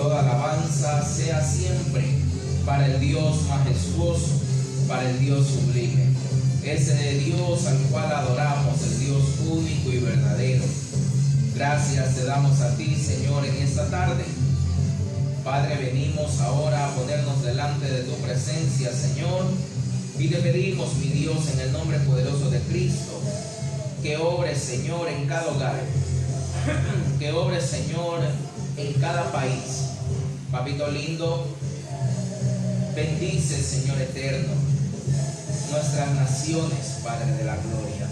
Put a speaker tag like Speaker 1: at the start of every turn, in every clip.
Speaker 1: toda alabanza sea siempre para el Dios majestuoso, para el Dios sublime, ese Dios al cual adoramos, el Dios único y verdadero. Gracias te damos a ti, Señor, en esta tarde. Padre, venimos ahora a ponernos delante de tu presencia, Señor, y te pedimos, mi Dios, en el nombre poderoso de Cristo, que obres, Señor, en cada hogar, que obres, Señor, en cada país. Papito lindo, bendice, Señor eterno, nuestras naciones, Padre de la gloria.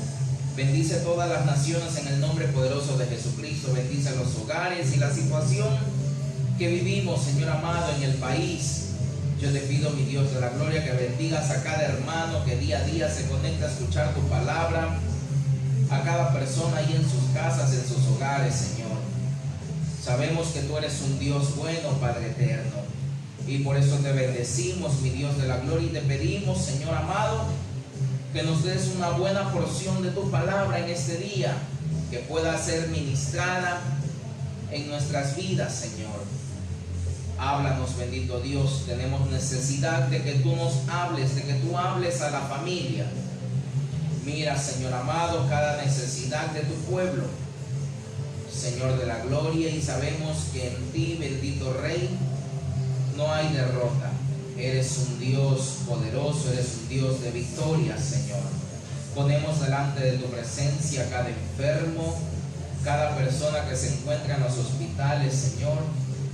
Speaker 1: Bendice todas las naciones en el nombre poderoso de Jesucristo. Bendice los hogares y la situación que vivimos, Señor amado, en el país. Yo te pido, mi Dios de la gloria, que bendigas a cada hermano que día a día se conecta a escuchar tu palabra, a cada persona ahí en sus casas, en sus hogares, Señor. Sabemos que tú eres un Dios bueno, Padre eterno, y por eso te bendecimos, mi Dios de la gloria, y te pedimos, Señor amado, que nos des una buena porción de tu palabra en este día, que pueda ser ministrada en nuestras vidas, Señor. Háblanos, bendito Dios. Tenemos necesidad de que tú nos hables, de que tú hables a la familia. Mira, Señor amado, cada necesidad de tu pueblo, Señor de la gloria, y sabemos que en ti, bendito Rey, no hay derrota. Eres un Dios poderoso, eres un Dios de victoria, Señor. Ponemos delante de tu presencia cada enfermo, cada persona que se encuentra en los hospitales, Señor.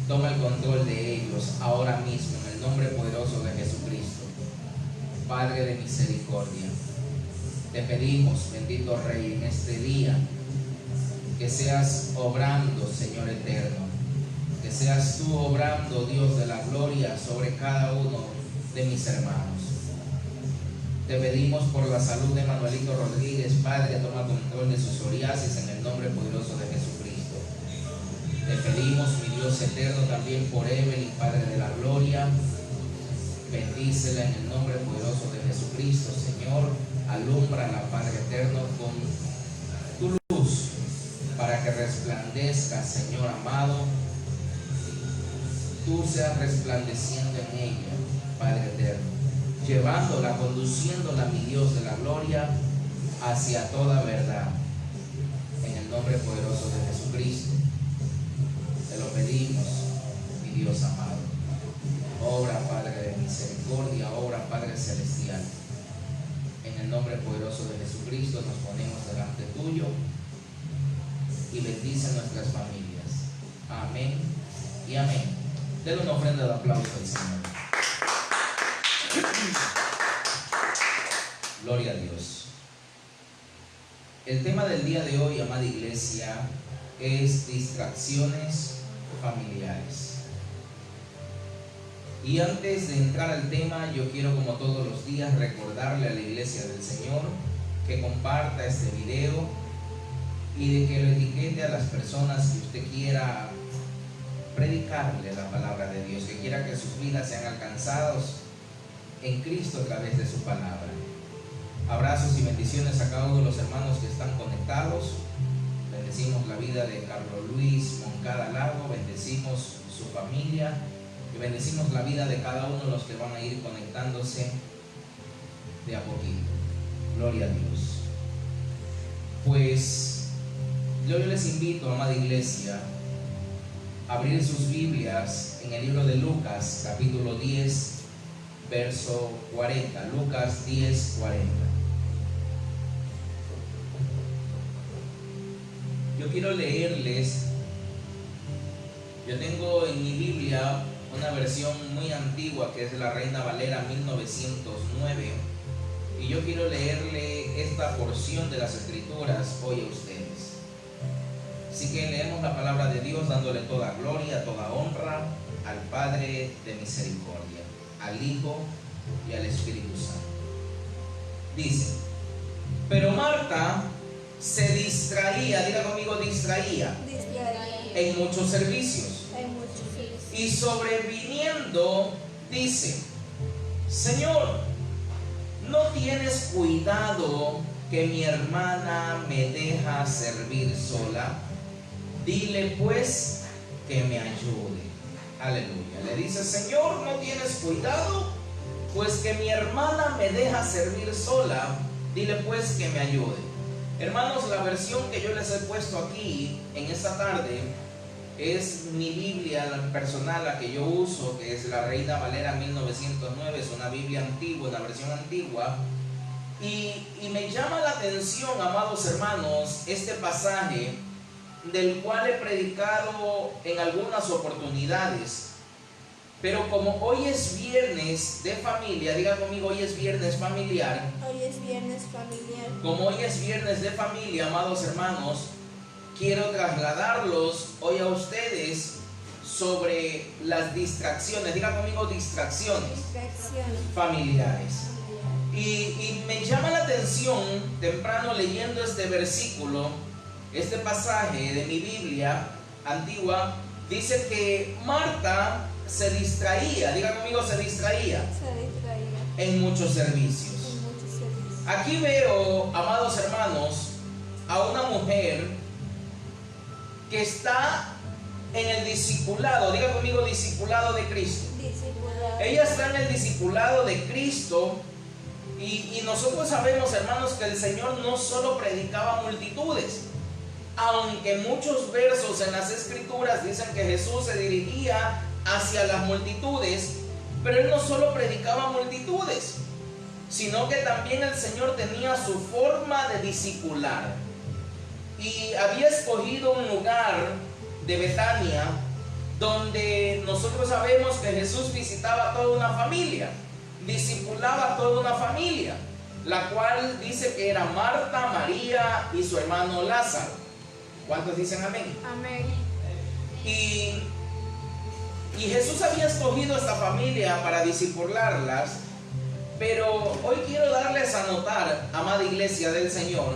Speaker 1: Toma el control de ellos ahora mismo, en el nombre poderoso de Jesucristo. Padre de misericordia, te pedimos, bendito Rey, en este día, que seas obrando, Señor eterno, que seas tú obrando, Dios de la gloria, sobre cada uno de mis hermanos. Te pedimos por la salud de Manuelito Rodríguez, Padre, toma control de su psoriasis en el nombre poderoso de Jesucristo. Te pedimos, mi Dios eterno, también por Evelyn, Padre de la gloria. Bendícela en el nombre poderoso de Jesucristo, Señor. Alúmbrala, Padre eterno, con tu luz, para que resplandezca, Señor amado. Tú seas resplandeciendo en ella, Padre eterno, llevándola, conduciéndola, mi Dios de la gloria, hacia toda verdad, en el nombre poderoso de Jesucristo. Te lo pedimos, mi Dios amado. Obra, Padre de misericordia, obra, Padre celestial. En el nombre poderoso de Jesucristo nos ponemos delante tuyo y bendice nuestras familias. Amén y amén. Denle una ofrenda de aplauso al Señor. Gloria a Dios. El tema del día de hoy, amada iglesia, es distracciones familiares. Y antes de entrar al tema, yo quiero, como todos los días, recordarle a la iglesia del Señor que comparta este video y de que lo etiquete a las personas que usted quiera predicarle la palabra de Dios, que quiera que sus vidas sean alcanzados en Cristo a través de su palabra. Abrazos y bendiciones a cada uno de los hermanos que están conectados. Bendecimos la vida de Carlos Luis Moncada Lago, bendecimos su familia y bendecimos la vida de cada uno de los que van a ir conectándose de a poquito. Gloria a Dios. Pues yo les invito, amada iglesia, a abrir sus Biblias en el libro de Lucas, capítulo 10, verso 40. Lucas 10, 40. Yo quiero leerles. Yo tengo en mi Biblia una versión muy antigua que es la Reina Valera 1909, y yo quiero leerle esta porción de las Escrituras hoy a ustedes. Así que leemos la palabra de Dios dándole toda gloria, toda honra al Padre de misericordia, al Hijo y al Espíritu Santo. Dice: pero Marta se distraía, diga conmigo, distraía, en muchos servicios. Y sobreviniendo, dice: Señor, ¿no tienes cuidado que mi hermana me deja servir sola? Dile pues que me ayude. Aleluya. Le dice: Señor, ¿no tienes cuidado? Pues que mi hermana me deja servir sola. Dile pues que me ayude. Hermanos, la versión que yo les he puesto aquí en esta tarde es mi Biblia personal, la que yo uso, que es la Reina Valera 1909. Es una Biblia antigua, una versión antigua. Y me llama la atención, amados hermanos, este pasaje, del cual he predicado en algunas oportunidades. Pero como hoy es viernes de familia, diga conmigo: hoy es viernes familiar.
Speaker 2: Hoy es viernes familiar.
Speaker 1: Como hoy es viernes de familia, amados hermanos, quiero trasladarlos hoy a ustedes sobre las distracciones. Diga conmigo: distracciones familiares. Y me llama la atención, temprano leyendo este versículo, este pasaje de mi Biblia antigua, dice que Marta se distraía. Diga conmigo: se distraía en muchos servicios. Aquí veo, amados hermanos, a una mujer que está en el discipulado. Diga conmigo: discipulado de Cristo. Ella está en el discipulado de Cristo. Y nosotros sabemos, hermanos, que el Señor no solo predicaba multitudes, aunque muchos versos en las Escrituras dicen que Jesús se dirigía hacia las multitudes, pero Él no solo predicaba multitudes, sino que también el Señor tenía su forma de discipular. Y había escogido un lugar de Betania, donde nosotros sabemos que Jesús visitaba a toda una familia, discipulaba a toda una familia, la cual dice que era Marta, María y su hermano Lázaro. ¿Cuántos dicen amén?
Speaker 2: Amén.
Speaker 1: Y Jesús había escogido esta familia para discipularlas, pero hoy quiero darles a notar, amada iglesia del Señor,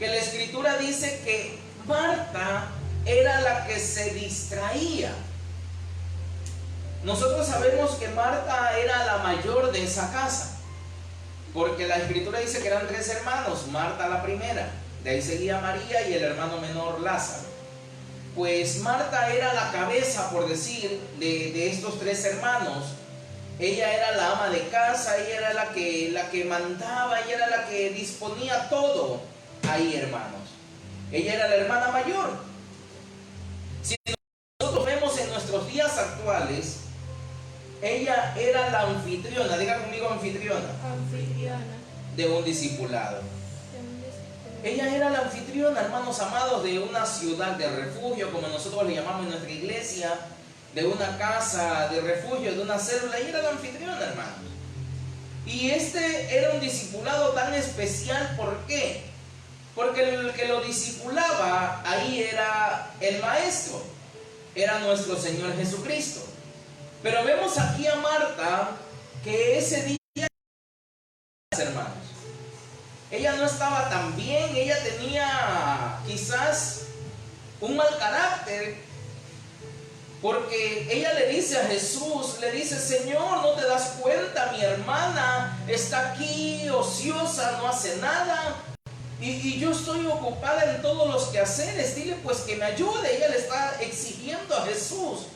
Speaker 1: que la Escritura dice que Marta era la que se distraía. Nosotros sabemos que Marta era la mayor de esa casa, porque la Escritura dice que eran 3 hermanos, Marta la primera, de ahí seguía María y el hermano menor Lázaro. Pues Marta era la cabeza, por decir, de estos 3 hermanos. Ella era la ama de casa, ella era la que mandaba, ella era la que disponía todo ahí, hermanos. Ella era la hermana mayor. Si nosotros vemos en nuestros días actuales, ella era la anfitriona. Diga conmigo: anfitriona.
Speaker 2: Anfitriona.
Speaker 1: De un discipulado. Ella era la anfitriona, hermanos amados, de una ciudad de refugio, como nosotros le llamamos en nuestra iglesia, de una casa de refugio, de una célula. Ella era la anfitriona, hermanos. Y este era un discipulado tan especial. ¿Por qué? Porque el que lo discipulaba ahí era el maestro, era nuestro Señor Jesucristo. Pero vemos aquí a Marta que ese día, hermanos, ella no estaba tan bien. Ella tenía quizás un mal carácter, porque ella le dice a Jesús, le dice: Señor, ¿no te das cuenta? Mi hermana está aquí ociosa, no hace nada, y yo estoy ocupada en todos los quehaceres. Dile pues que me ayude. Ella le está exigiendo a Jesús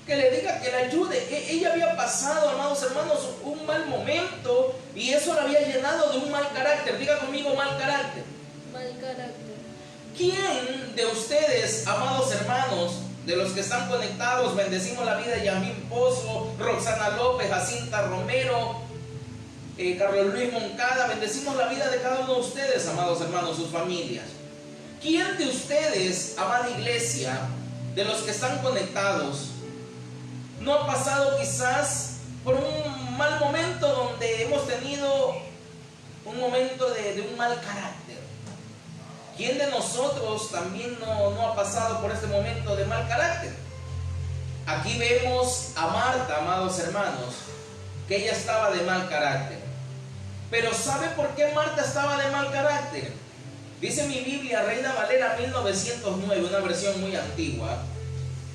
Speaker 1: que le diga que le ayude. Ella había pasado, amados hermanos, un mal momento, y eso la había llenado de un mal carácter. Diga conmigo: mal carácter.
Speaker 2: Mal carácter.
Speaker 1: ¿Quién de ustedes, amados hermanos, de los que están conectados, bendecimos la vida de Yamín Pozo, Roxana López, Jacinta Romero, Carlos Luis Moncada? Bendecimos la vida de cada uno de ustedes, amados hermanos, sus familias. ¿Quién de ustedes, amada iglesia, de los que están conectados, no ha pasado quizás por un mal momento donde hemos tenido un momento de un mal carácter? ¿Quién de nosotros también no ha pasado por este momento de mal carácter? Aquí vemos a Marta, amados hermanos, que ella estaba de mal carácter. Pero ¿sabe por qué Marta estaba de mal carácter? Dice mi Biblia, Reina Valera 1909, una versión muy antigua,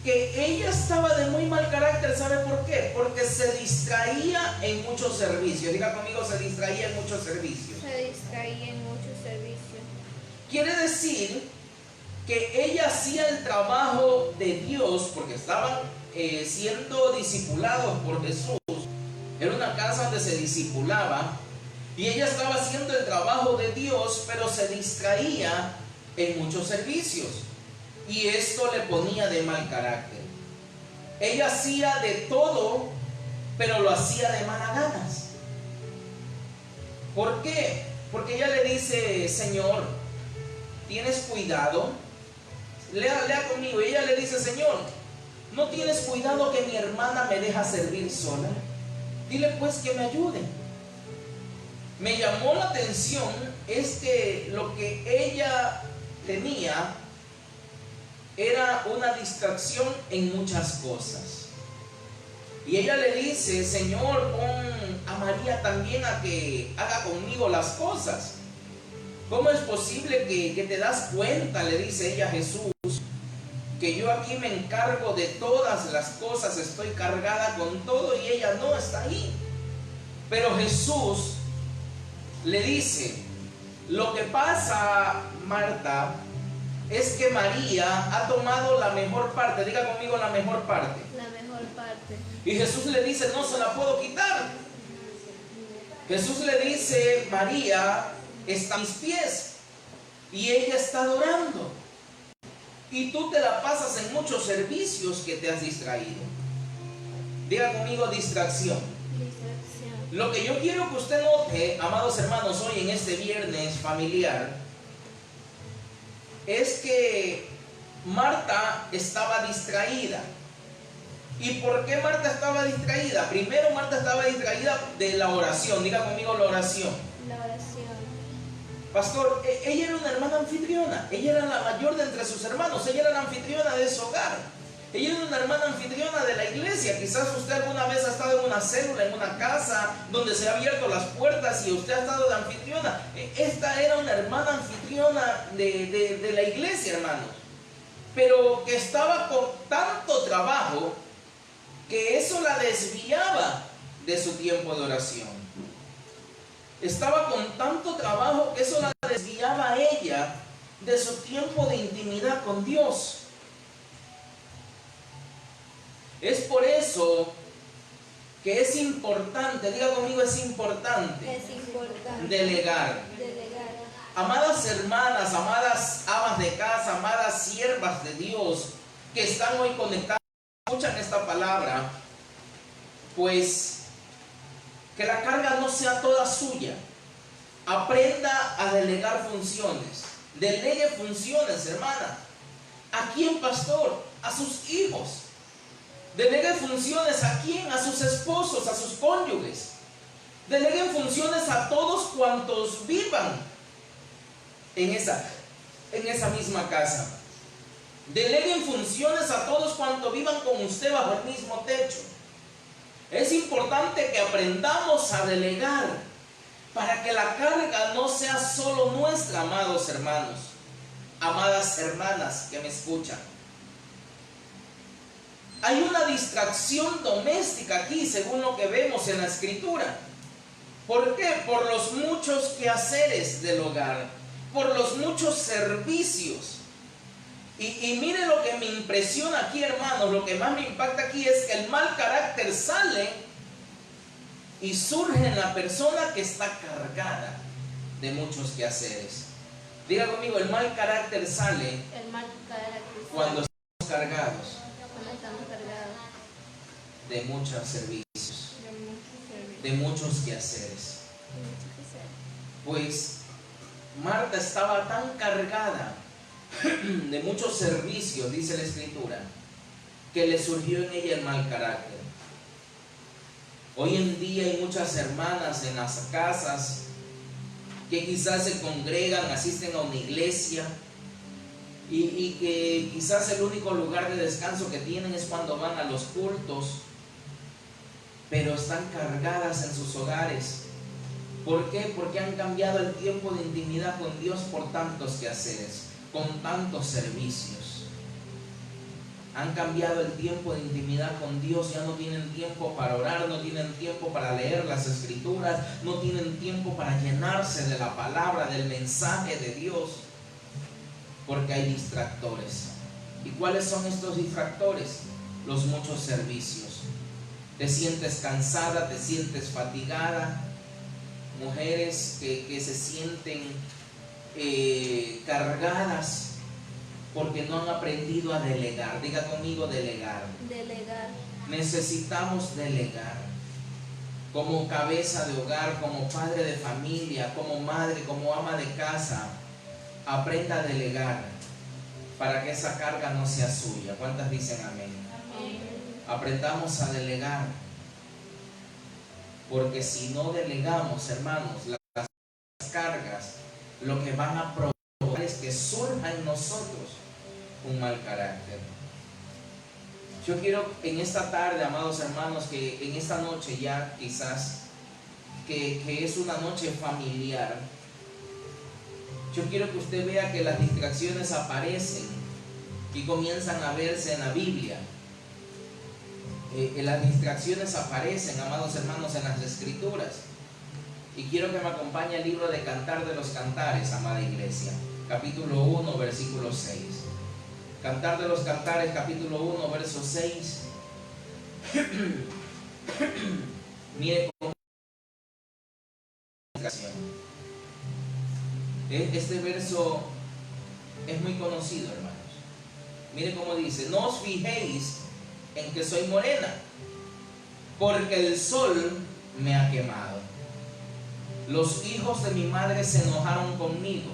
Speaker 1: que ella estaba de muy mal carácter. ¿Sabe por qué? Porque se distraía en muchos servicios. Diga conmigo: se distraía en muchos servicios.
Speaker 2: Se distraía en muchos servicios.
Speaker 1: Quiere decir que ella hacía el trabajo de Dios porque estaban siendo discipulados por Jesús. Era una casa donde se discipulaba y ella estaba haciendo el trabajo de Dios, pero se distraía en muchos servicios y esto le ponía de mal carácter. Ella hacía de todo, pero lo hacía de malas ganas. ¿Por qué? Porque ella le dice: Señor, ¿tienes cuidado? Lea conmigo. Y ella le dice: Señor, ¿no tienes cuidado que mi hermana me deja servir sola? Dile pues que me ayude. Me llamó la atención es que lo que ella tenía era una distracción en muchas cosas. Y ella le dice: Señor, pon a María también a que haga conmigo las cosas. ¿Cómo es posible que te das cuenta, le dice ella a Jesús, que yo aquí me encargo de todas las cosas, estoy cargada con todo y ella no está ahí? Pero Jesús le dice: lo que pasa, Marta, es que María ha tomado la mejor parte. Diga conmigo: la mejor parte.
Speaker 2: La mejor parte.
Speaker 1: Y Jesús le dice: no se la puedo quitar. Jesús le dice: María está a mis pies y ella está adorando. Y tú te la pasas en muchos servicios que te has distraído. Diga conmigo: distracción.
Speaker 2: Distracción.
Speaker 1: Lo que yo quiero que usted note, amados hermanos, hoy en este viernes familiar, es que Marta estaba distraída. ¿Y por qué Marta estaba distraída? Primero, Marta estaba distraída de la oración. Diga conmigo: la oración.
Speaker 2: La oración.
Speaker 1: Pastor, ella era una hermana anfitriona. Ella era la mayor de entre sus hermanos. Ella era la anfitriona de su hogar. Ella era una hermana anfitriona de la iglesia. Quizás usted alguna vez ha estado en una célula, en una casa donde se han abierto las puertas y usted ha estado de anfitriona. Esta era una hermana anfitriona de la iglesia, hermanos. Pero que estaba con tanto trabajo que eso la desviaba de su tiempo de oración. Estaba con tanto trabajo que eso la desviaba a ella de su tiempo de intimidad con Dios. Es por eso que es importante, diga conmigo: es importante,
Speaker 2: Es importante
Speaker 1: delegar.
Speaker 2: delegar.
Speaker 1: Amadas hermanas, amadas amas de casa, amadas siervas de Dios que están hoy conectadas, escuchan esta palabra, pues que la carga no sea toda suya. Aprenda a delegar funciones. Delegue funciones, hermana. ¿A quién, pastor? A sus hijos. Delegue funciones ¿a quién? A sus esposos, a sus cónyuges. Deleguen funciones a todos cuantos vivan en esa misma casa. Deleguen funciones a todos cuantos vivan con usted bajo el mismo techo. Es importante que aprendamos a delegar para que la carga no sea solo nuestra, amados hermanos, amadas hermanas que me escuchan. Hay una distracción doméstica aquí, según lo que vemos en la escritura. ¿Por qué? Por los muchos quehaceres del hogar, por los muchos servicios. Y mire lo que me impresiona aquí, hermanos, lo que más me impacta aquí es que el mal carácter sale y surge en la persona que está cargada de muchos quehaceres. Diga conmigo: el mal carácter sale
Speaker 2: El mal carácter.
Speaker 1: cuando estamos cargados
Speaker 2: Cuando estamos cargados
Speaker 1: de muchos servicios,
Speaker 2: de muchos servicios.
Speaker 1: de muchos quehaceres.
Speaker 2: De muchos quehaceres.
Speaker 1: Pues Marta estaba tan cargada de muchos servicios, dice la escritura, que le surgió en ella el mal carácter. Hoy en día hay muchas hermanas en las casas que quizás se congregan, asisten a una iglesia y que quizás el único lugar de descanso que tienen es cuando van a los cultos, pero están cargadas en sus hogares. ¿Por qué? Porque han cambiado el tiempo de intimidad con Dios por tantos quehaceres, con tantos servicios. Han cambiado el tiempo de intimidad con Dios, ya no tienen tiempo para orar, no tienen tiempo para leer las escrituras, no tienen tiempo para llenarse de la palabra, del mensaje de Dios. porque hay distractores. ¿Y cuáles son estos distractores? Los muchos servicios. Te sientes cansada, te sientes fatigada. Mujeres que se sienten cargadas porque no han aprendido a delegar. Diga conmigo, delegar.
Speaker 2: Delegar.
Speaker 1: Necesitamos delegar. Como cabeza de hogar, como padre de familia, como madre, como ama de casa, aprenda a delegar para que esa carga no sea suya. ¿Cuántas dicen amén?
Speaker 2: Amén.
Speaker 1: Aprendamos a delegar, porque si no delegamos, hermanos, las cargas lo que van a provocar es que surja en nosotros un mal carácter. Yo quiero en esta tarde, amados hermanos, que en esta noche ya quizás, que es una noche familiar, yo quiero que usted vea que las distracciones aparecen y comienzan a verse en la Biblia. Las distracciones aparecen, amados hermanos, en las Escrituras. Y quiero que me acompañe el libro de Cantar de los Cantares, amada iglesia, capítulo 1, versículo 6. Cantar de los Cantares, capítulo 1, verso 6. Mire cómo este verso es muy conocido, hermanos. Mire cómo dice: no os fijéis en que soy morena, porque el sol me ha quemado. Los hijos de mi madre se enojaron conmigo,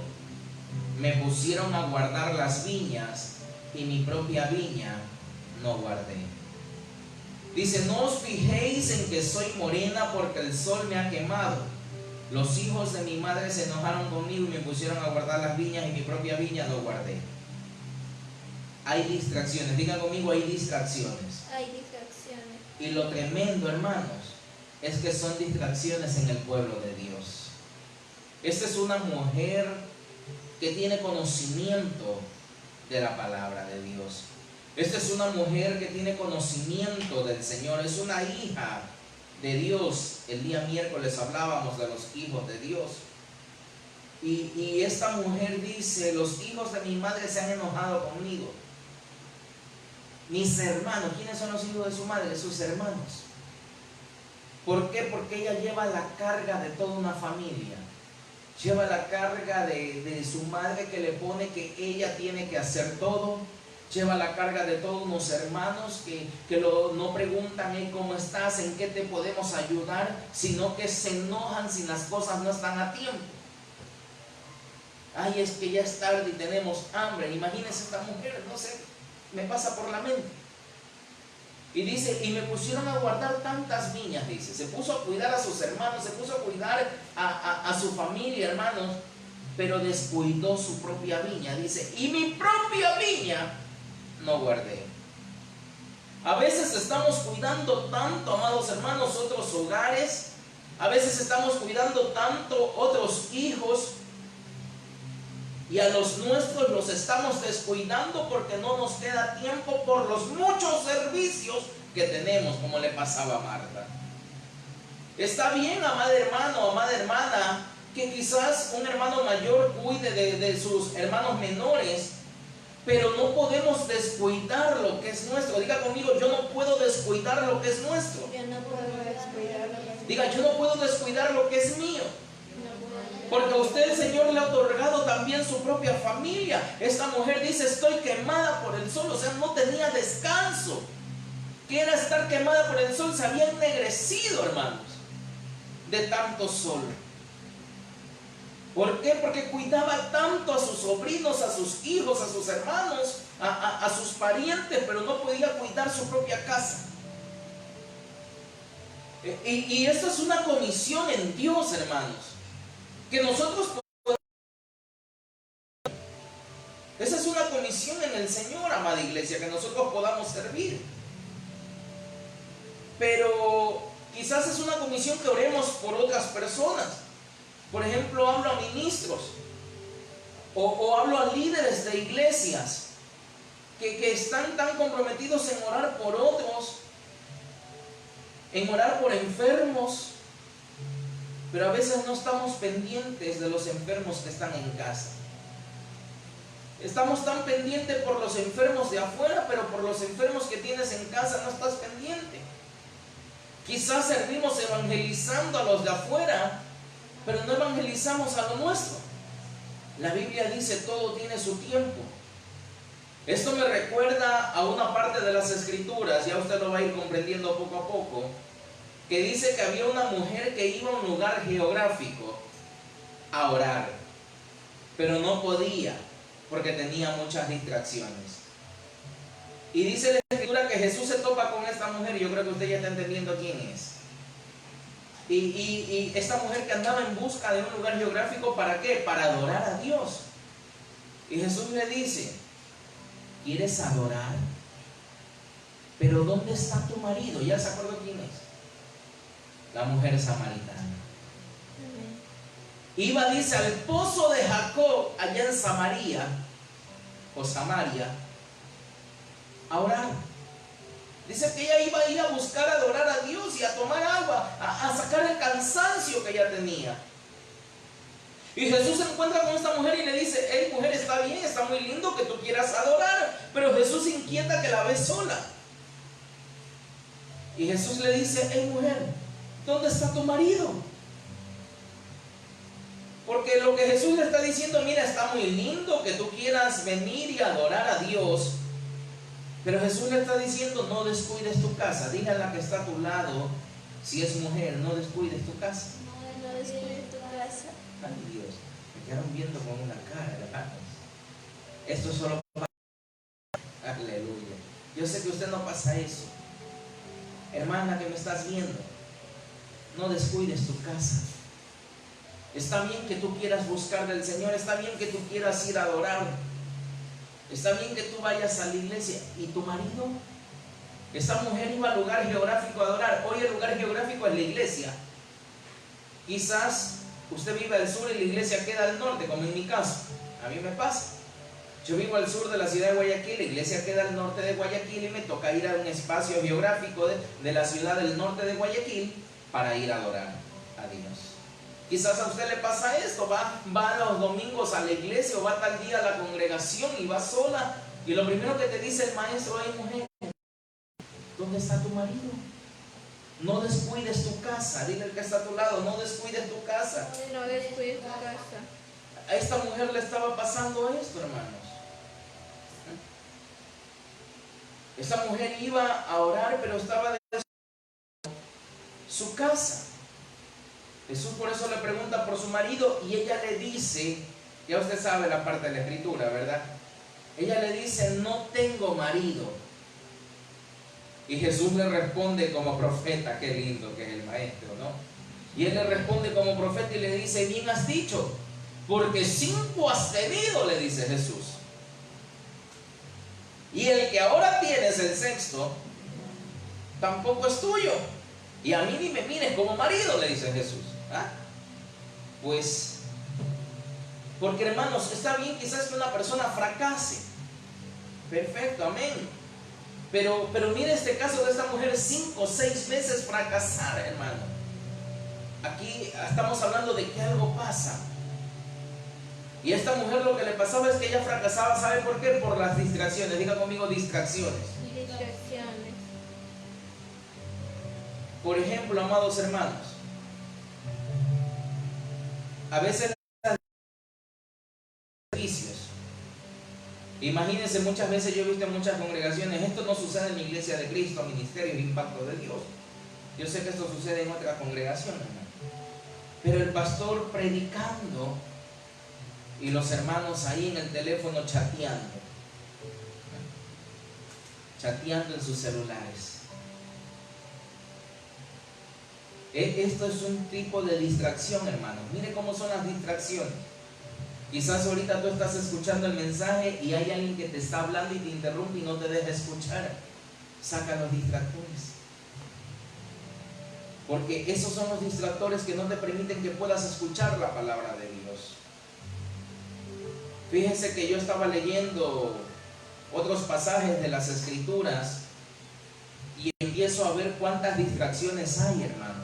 Speaker 1: me pusieron a guardar las viñas y mi propia viña no guardé. Dice: no os fijéis en que soy morena, porque el sol me ha quemado. Los hijos de mi madre se enojaron conmigo y me pusieron a guardar las viñas y mi propia viña no guardé. Hay distracciones, digan conmigo, hay distracciones.
Speaker 2: Hay distracciones.
Speaker 1: Y lo tremendo, hermanos, es que son distracciones en el pueblo de Dios. Esta es una mujer que tiene conocimiento de la palabra de Dios. Esta es una mujer que tiene conocimiento del Señor. Es una hija de Dios. El día miércoles hablábamos de los hijos de Dios. Y esta mujer dice: los hijos de mi madre se han enojado conmigo. Mis hermanos, ¿quiénes son los hijos de su madre? Sus hermanos. ¿Por qué? Porque ella lleva la carga de toda una familia. Lleva la carga de su madre, que le pone que ella tiene que hacer todo. Lleva la carga de todos unos hermanos que no preguntan: hey, ¿cómo estás? ¿En qué te podemos ayudar? Sino que se enojan si las cosas no están a tiempo. Ay, es que ya es tarde y tenemos hambre. Imagínense esta mujer, no sé, me pasa por la mente. Y dice: y me pusieron a guardar tantas viñas, dice. Se puso a cuidar a sus hermanos, se puso a cuidar a su familia, hermanos, pero descuidó su propia viña. Dice: y mi propia viña no guardé. A veces estamos cuidando tanto, amados hermanos, otros hogares. A veces estamos cuidando tanto otros hijos, y a los nuestros los estamos descuidando porque no nos queda tiempo por los muchos servicios que tenemos, como le pasaba a Marta. Está bien, amado hermano, amada hermana, que quizás un hermano mayor cuide de sus hermanos menores, pero no podemos descuidar lo que es nuestro. Diga conmigo: yo no puedo descuidar lo que es nuestro.
Speaker 2: Yo no puedo descuidar lo que es
Speaker 1: Diga: yo no puedo descuidar lo que es mío. Porque a usted el Señor le ha otorgado también su propia familia. Esta mujer dice: estoy quemada por el sol. O sea, no tenía descanso. ¿Qué era estar quemada por el sol? Se había ennegrecido, hermanos, de tanto sol. ¿Por qué? Porque cuidaba tanto a sus sobrinos, a sus hijos, a sus hermanos, a sus parientes, pero no podía cuidar su propia casa. Y esto es una comisión en Dios, hermanos, que nosotros podemos. Esa es una comisión en el Señor, amada iglesia, que nosotros podamos servir. Pero quizás es una comisión que oremos por otras personas. Por ejemplo, hablo a ministros o hablo a líderes de iglesias que están tan comprometidos en orar por otros, en orar por enfermos, pero a veces no estamos pendientes de los enfermos que están en casa. Estamos tan pendientes por los enfermos de afuera, pero por los enfermos que tienes en casa no estás pendiente. Quizás servimos evangelizando a los de afuera, pero no evangelizamos a lo nuestro. La Biblia dice todo tiene su tiempo. Esto me recuerda a una parte de las Escrituras, ya usted lo va a ir comprendiendo poco a poco, que dice que había una mujer que iba a un lugar geográfico a orar, pero no podía porque tenía muchas distracciones. Y dice la Escritura que Jesús se topa con esta mujer, y yo creo que usted ya está entendiendo quién es. Y esta mujer que andaba en busca de un lugar geográfico, ¿para qué? Para adorar a Dios. Y Jesús le dice: ¿quieres adorar? Pero ¿dónde está tu marido? ¿Ya se acuerda quién es? La mujer samaritana. Iba, dice, al pozo de Jacob, allá en Samaria, o Samaria, a orar. Dice que ella iba a ir a buscar adorar a Dios y a tomar agua, a sacar el cansancio que ella tenía. Y Jesús se encuentra con esta mujer y le dice: hey mujer, está bien, está muy lindo que tú quieras adorar, pero Jesús inquieta que la ves sola. Y Jesús le dice: hey mujer, ¿dónde está tu marido? Porque lo que Jesús le está diciendo: mira, está muy lindo que tú quieras venir y adorar a Dios, pero Jesús le está diciendo: no descuides tu casa. Dile a la que está a tu lado, si es mujer, no descuides tu casa.
Speaker 2: No descuides tu casa.
Speaker 1: Ay Dios, me quedaron viendo con una cara, hermanos. Esto solo pasa. Aleluya. Yo sé que usted no pasa eso. Hermana que me estás viendo, no descuides tu casa. Está bien que tú quieras buscar del Señor, está bien que tú quieras ir a adorar, está bien que tú vayas a la iglesia. ¿Y tu marido? Esta mujer iba al lugar geográfico a adorar. Hoy el lugar geográfico es la iglesia. Quizás usted vive al sur y la iglesia queda al norte, como en mi caso. A mí me pasa. Yo vivo al sur de la ciudad de Guayaquil, la iglesia queda al norte de Guayaquil, y me toca ir a un espacio geográfico de la ciudad del norte de Guayaquil para ir a adorar a Dios. Quizás a usted le pasa esto, va los domingos a la iglesia o va tal día a la congregación y va sola, y lo primero que te dice el maestro: hey mujer, ¿dónde está tu marido? No descuides tu casa. Dile al que está a tu lado: no descuides tu casa.
Speaker 2: No descuides tu casa.
Speaker 1: A esta mujer le estaba pasando esto, hermanos. Esta mujer iba a orar, pero estaba de su casa. Jesús por eso le pregunta por su marido, y ella le dice, ya usted sabe la parte de la escritura, ¿verdad? Ella le dice: no tengo marido. Y Jesús le responde como profeta. Qué lindo que es el maestro, ¿no? Y él le responde como profeta y le dice: bien has dicho, porque 5 has tenido, le dice Jesús. Y el que ahora tienes, el 6º, tampoco es tuyo. Y a mí ni me mires como marido, le dice Jesús. ¿Ah? Pues, porque hermanos, está bien quizás que una persona fracase. Perfecto, amén. Pero mire este caso de esta mujer: 5 o 6 veces fracasar, hermano. Aquí estamos hablando de que algo pasa. Y a esta mujer lo que le pasaba es que ella fracasaba. ¿Sabe por qué? Por las distracciones. Diga conmigo: distracciones.
Speaker 2: Distracciones.
Speaker 1: Por ejemplo, amados hermanos, a veces servicios. Imagínense, muchas veces yo he visto en muchas congregaciones, esto no sucede en la Iglesia de Cristo, Ministerio de Impacto de Dios. Yo sé que esto sucede en otras congregaciones, pero el pastor predicando y los hermanos ahí en el teléfono chateando en sus celulares. Esto es un tipo de distracción, hermanos. Mire cómo son las distracciones. Quizás ahorita tú estás escuchando el mensaje y hay alguien que te está hablando y te interrumpe y no te deja escuchar. Saca los distractores. Porque esos son los distractores que no te permiten que puedas escuchar la palabra de Dios. Fíjense que yo estaba leyendo otros pasajes de las Escrituras y empiezo a ver cuántas distracciones hay, hermanos.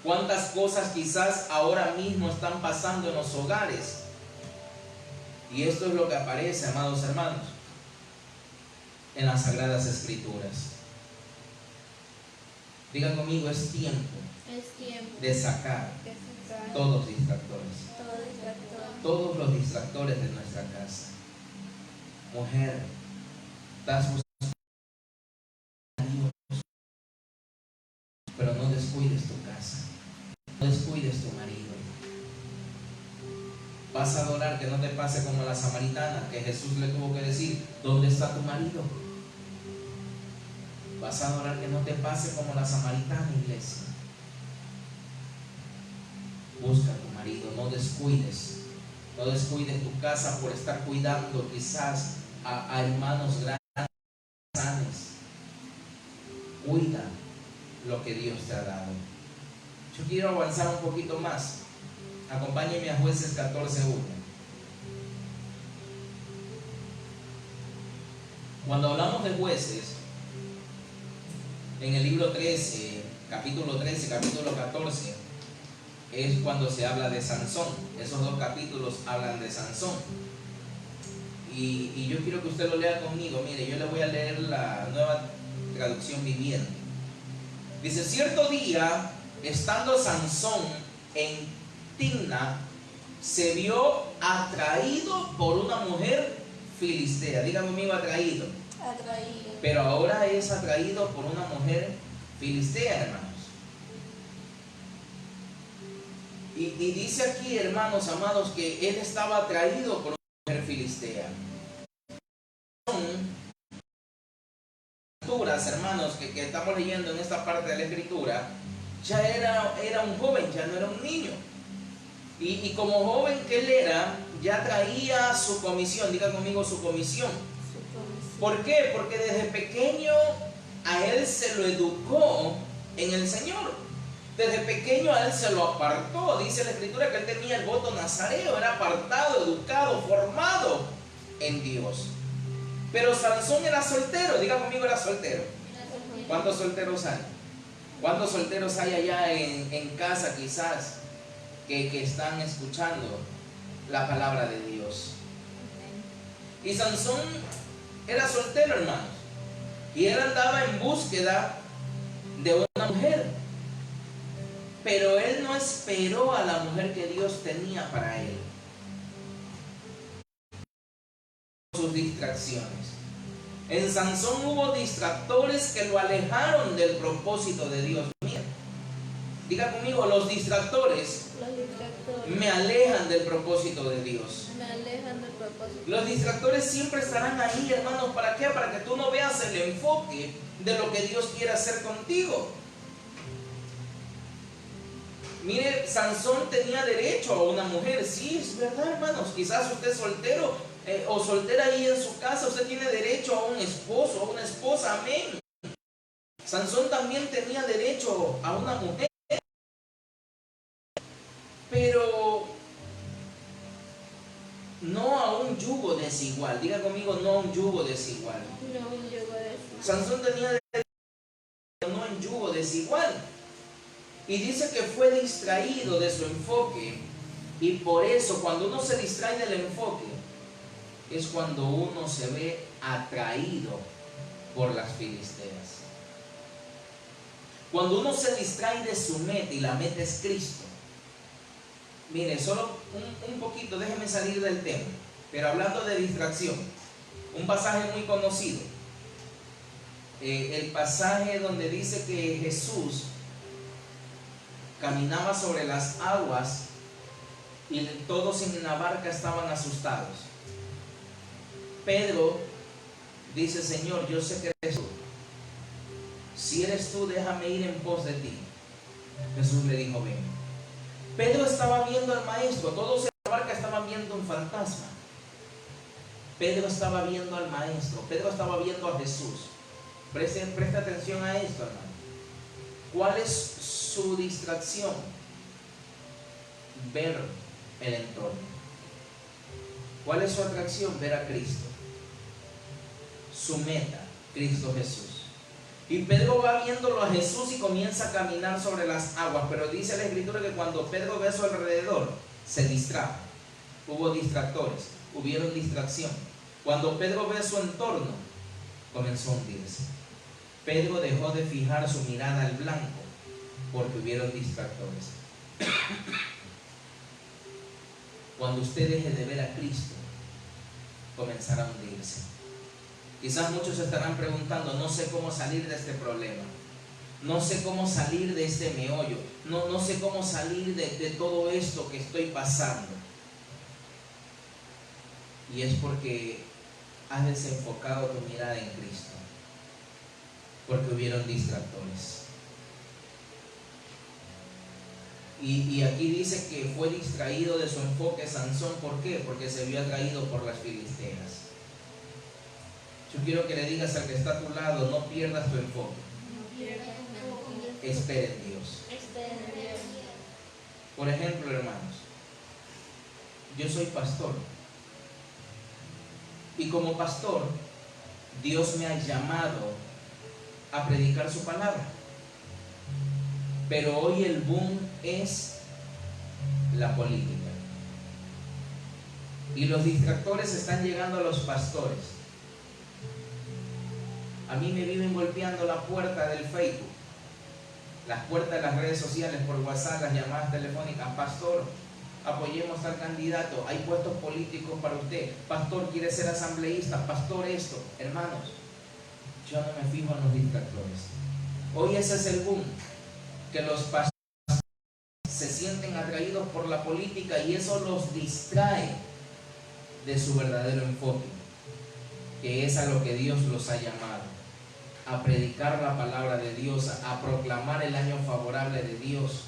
Speaker 1: Cuántas cosas quizás ahora mismo están pasando en los hogares. Y esto es lo que aparece, amados hermanos, en las Sagradas Escrituras. Digan conmigo, es tiempo de sacar todos los distractores. Todos los distractores de nuestra casa. Mujer, estás buscando a Dios, pero no descuides tu casa, no descuides tu marido. Vas a adorar, que no te pase como la samaritana, que Jesús le tuvo que decir, ¿dónde está tu marido? Vas a adorar, que no te pase como la samaritana, iglesia. Busca a tu marido, no descuides tu casa por estar cuidando quizás a hermanos grandes. Cuida lo que Dios te ha dado. Yo quiero avanzar un poquito más. Acompáñenme a Jueces 14:1. Cuando hablamos de jueces, en el libro 13, capítulo 13, capítulo 14, es cuando se habla de Sansón. Esos dos capítulos hablan de Sansón. Y yo quiero que usted lo lea conmigo. Mire, yo le voy a leer la Nueva Traducción Viviente. Dice: cierto día, estando Sansón en Timna, se vio atraído por una mujer filistea. Diga conmigo, atraído. Pero ahora es atraído por una mujer filistea, hermanos. Y dice aquí, hermanos amados, que él estaba atraído por una mujer filistea. Hermanos, que estamos leyendo en esta parte de la Escritura, ya era un joven, ya no era un niño. Y como joven que él era, ya traía su comisión. Diga conmigo, su comisión. ¿Por qué? Porque desde pequeño a él se lo educó en el Señor. Desde pequeño a él se lo apartó. Dice la Escritura que él tenía el voto nazareo, era apartado, educado, formado en Dios. Pero Sansón era soltero. Diga conmigo, era soltero. ¿Cuántos solteros hay? ¿Cuántos solteros hay allá en casa quizás que están escuchando la palabra de Dios? Y Sansón era soltero, hermanos, y él andaba en búsqueda de una mujer, pero él no esperó a la mujer que Dios tenía para él. Sus distracciones. En Sansón hubo distractores que lo alejaron del propósito de Dios. Mira, diga conmigo, los distractores me alejan del propósito de Dios. Los distractores siempre estarán ahí, hermanos. ¿Para qué? Para que tú no veas el enfoque de lo que Dios quiere hacer contigo. Mire, Sansón tenía derecho a una mujer. Sí, es verdad, hermanos. Quizás usted es soltero o soltera ahí en su casa. Usted tiene derecho a un esposo, a una esposa. Amén. Sansón también tenía derecho a una mujer. Pero no a un yugo desigual. Diga conmigo, no a un yugo desigual.
Speaker 2: No un yugo desigual.
Speaker 1: Sansón tenía derecho, no en yugo desigual. Y dice que fue distraído de su enfoque. Y por eso, cuando uno se distrae del enfoque, es cuando uno se ve atraído por las filisteas. Cuando uno se distrae de su meta, y la meta es Cristo. Mire, solo un poquito, déjeme salir del tema, pero hablando de distracción, un pasaje muy conocido, el pasaje donde dice que Jesús caminaba sobre las aguas y todos en la barca estaban asustados. Pedro dice: Señor, yo sé que eres tú. Si eres tú, déjame ir en pos de ti. Jesús le dijo: ven. Pedro estaba viendo al maestro. Todos en la barca estaban viendo un fantasma. Pedro estaba viendo al maestro. Pedro estaba viendo a Jesús. Presta atención a esto, hermano. ¿Cuál es su distracción? Ver el entorno. ¿Cuál es su atracción? Ver a Cristo. Su meta, Cristo Jesús. Y Pedro va viéndolo a Jesús y comienza a caminar sobre las aguas. Pero dice la Escritura que cuando Pedro ve a su alrededor, se distrajo. hubo distractores, hubieron distracción. Cuando Pedro ve su entorno, comenzó a hundirse. Pedro dejó de fijar su mirada al blanco porque hubieron distractores. Cuando usted deje de ver a Cristo, comenzará a hundirse. Quizás muchos estarán preguntando, no sé cómo salir de este problema, no sé cómo salir de este meollo, no sé cómo salir de todo esto que estoy pasando. Y es porque has desenfocado tu mirada en Cristo, porque hubieron distractores. Y aquí dice que fue distraído de su enfoque Sansón. ¿Por qué? Porque se vio atraído por las filisteas. Yo quiero que le digas al que está a tu lado, no pierdas tu enfoque. Espera en Dios. Por ejemplo, hermanos, yo soy pastor. Y como pastor, Dios me ha llamado a predicar su palabra. Pero hoy el boom es la política. Y los distractores están llegando a los pastores. A mí me viven golpeando la puerta del Facebook, las puertas de las redes sociales, por WhatsApp, las llamadas telefónicas. Pastor, apoyemos al candidato, hay puestos políticos para usted. Pastor, quiere ser asambleísta. Pastor, esto. Hermanos, yo no me fijo en los distractores. Hoy ese es el boom, que los pastores se sienten atraídos por la política y eso los distrae de su verdadero enfoque, que es a lo que Dios los ha llamado, a predicar la palabra de Dios, a proclamar el año favorable de Dios,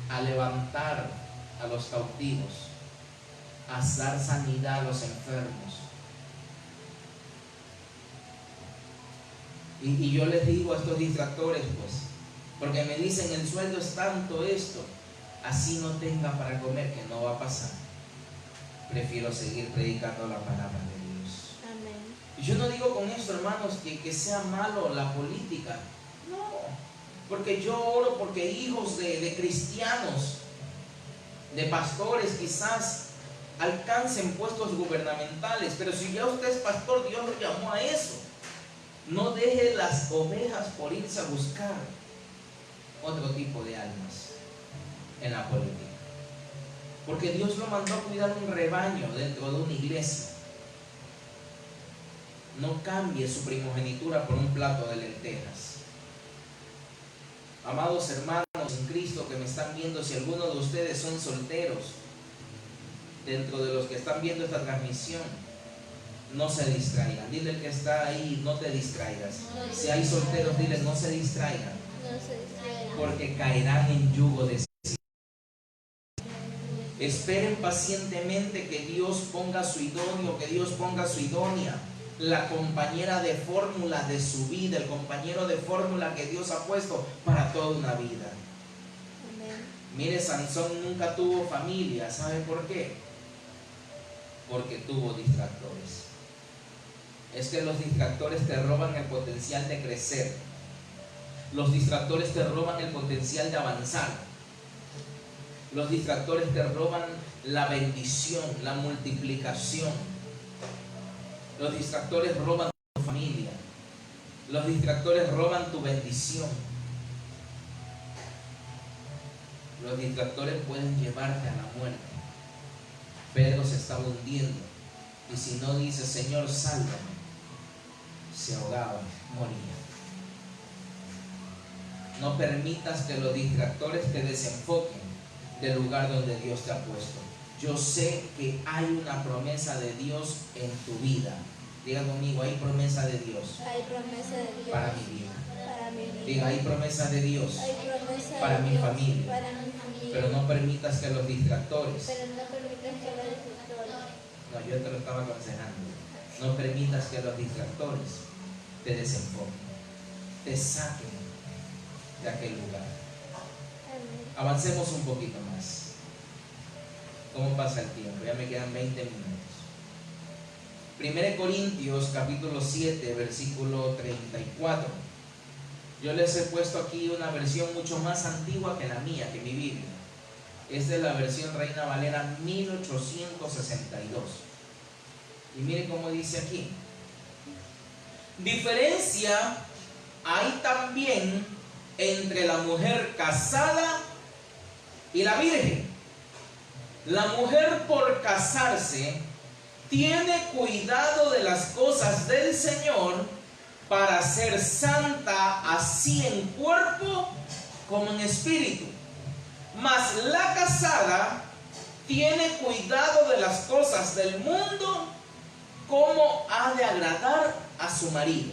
Speaker 1: a levantar a los cautivos, a dar sanidad a los enfermos. Y yo les digo a estos distractores, pues, porque me dicen el sueldo es tanto esto, así no tenga para comer, que no va a pasar. Prefiero seguir predicando la palabra de Dios.
Speaker 2: Amén.
Speaker 1: Y yo no digo con esto, hermanos, que sea malo la política. No, porque yo oro porque hijos de cristianos, de pastores quizás, alcancen puestos gubernamentales. Pero si ya usted es pastor, Dios lo llamó a eso. No deje las ovejas por irse a buscar otro tipo de almas en la política, porque Dios lo mandó a cuidar un rebaño dentro de una iglesia. No cambie su primogenitura por un plato de lentejas. Amados hermanos en Cristo que me están viendo, si alguno de ustedes son solteros, dentro de los que están viendo esta transmisión, no se distraigan. Dile al que está ahí, no te distraigas. Si hay solteros, dile, no se distraigan, porque caerán en yugo de... Esperen pacientemente que Dios ponga su idóneo, que Dios ponga su idónea, la compañera de fórmula de su vida, el compañero de fórmula que Dios ha puesto para toda una vida.
Speaker 2: Amén.
Speaker 1: Mire, Sansón nunca tuvo familia. ¿Sabe por qué? Porque tuvo distractores. Es que los distractores te roban el potencial de crecer. Los distractores te roban el potencial de avanzar. Los distractores te roban la bendición, la multiplicación. Los distractores roban tu familia. Los distractores roban tu bendición. Los distractores pueden llevarte a la muerte. Pedro se estaba hundiendo, y si no dice, Señor, sálvame, se ahogaba, moría. No permitas que los distractores te desenfoquen del lugar donde Dios te ha puesto. Yo sé que hay una promesa de Dios en tu vida. Diga conmigo, hay promesa de Dios.
Speaker 2: Hay promesa de Dios
Speaker 1: para mi vida.
Speaker 2: Para mi vida.
Speaker 1: Diga, hay promesa de Dios
Speaker 2: Hay promesa
Speaker 1: para
Speaker 2: de
Speaker 1: mi
Speaker 2: Dios
Speaker 1: familia.
Speaker 2: Para mi familia.
Speaker 1: Pero no permitas que los distractores,
Speaker 2: Pero no permitas que los distractores.
Speaker 1: no, yo te lo estaba aconsejando, no permitas que los distractores te desenfoquen, te saquen de aquel lugar.
Speaker 2: Amén.
Speaker 1: Avancemos un poquito más. ¿Cómo pasa el tiempo? Ya me quedan 20 minutos. 1 Corintios capítulo 7 versículo 34. Yo les he puesto aquí una versión mucho más antigua que la mía, que mi Biblia. Esta es la versión Reina Valera 1862. Y miren cómo dice aquí. Diferencia hay también entre la mujer casada y la virgen. La mujer por casarse tiene cuidado de las cosas del Señor para ser santa así en cuerpo como en espíritu. Mas la casada tiene cuidado de las cosas del mundo, como ha de agradar a su marido.